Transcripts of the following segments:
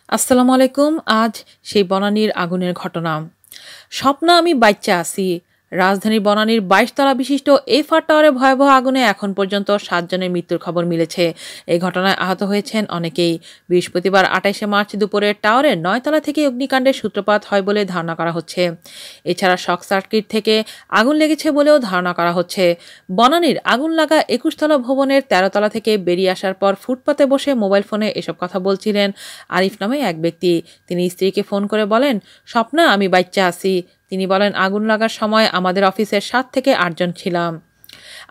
আসসালামু আলাইকুম। আজ সেই বনানীর আগুনের ঘটনা। স্বপ্না আমি বাইচ্চা আছি। রাজধানীর বনানীর ২২ তলা বিশিষ্ট এফআর টাওয়ারে ভয়াবহ আগুনে এখন পর্যন্ত ৭ জনের মৃত্যুর খবর মিলেছে। এই ঘটনায় আহত হয়েছেন অনেকেই। বৃহস্পতিবার ২৮শে মার্চ দুপুরে টাওয়ারের ৯ তলা থেকে অগ্নিকাণ্ডের সূত্রপাত হয় বলে ধারণা করা হচ্ছে। এছাড়া শক সার্কিট থেকে আগুন লেগেছে বলেও ধারণা করা হচ্ছে। বনানীর আগুন লাগা ২১ তলা ভবনের ১৩ তলা থেকে বেরিয়ে আসার পর ফুটপাতে বসে মোবাইল ফোনে এসব কথা বলছিলেন আরিফ নামে এক ব্যক্তি। তিনি স্ত্রীকে ফোন করে বলেন, স্বপ্না আমি বাচ্চা আছি। তিনি বলেন, আগুন লাগার সময় আমাদের অফিসের ৭ থেকে ৮ জন ছিলাম।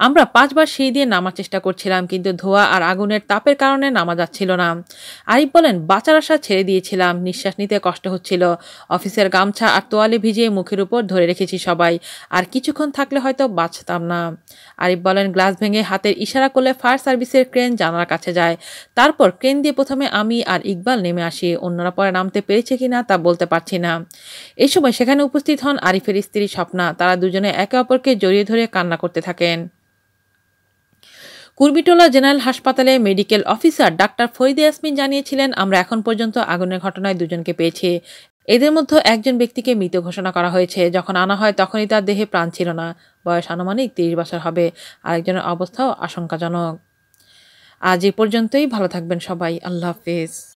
আমরা ৫ বার সিঁড়ি দিয়ে নামার চেষ্টা করছিলাম, কিন্তু ধোঁয়া আর আগুনের তাপের কারণে নামা যাচ্ছিল না। আরিফ বলেন, বাঁচার আশা ছেড়ে দিয়েছিলাম, নিঃশ্বাস নিতে কষ্ট হচ্ছিল। অফিসের গামছা আর তোয়ালে ভিজিয়ে মুখের উপর ধরে রেখেছি সবাই। আর কিছুক্ষণ থাকলে হয়তো বাঁচতাম না। আরিফ বলেন, গ্লাস ভেঙে হাতের ইশারা করলে ফায়ার সার্ভিসের ক্রেন জানালার কাছে যায়। তারপর ক্রেন দিয়ে প্রথমে আমি আর ইকবাল নেমে আসি। অন্যরা পরে নামতে পেরেছে কিনা তা বলতে পারছি না। এই সময় সেখানে উপস্থিত হন আরিফের স্ত্রী স্বপ্না। তারা দুজনে একে অপরকে জড়িয়ে ধরে কান্না করতে থাকেন। কুর্মিটোলা জেনারেল হাসপাতালে medical officer doctor Farida Yasmin জানিয়েছিলেন, আমরা এখন পর্যন্ত আগুনের ঘটনায় দুজনকে পেয়েছি। এদের মধ্যে একজন ব্যক্তিকে মৃত ঘোষণা করা হয়েছে। যখন আনা হয় তখনই তার দেহে প্রাণ ছিল না। বয়স আনুমানিক ৩০ বছর হবে। আরেকজনের অবস্থাও আশঙ্কাজনক। আজ এ পর্যন্তই। ভালো থাকবেন সবাই। আল্লাহ হাফেজ।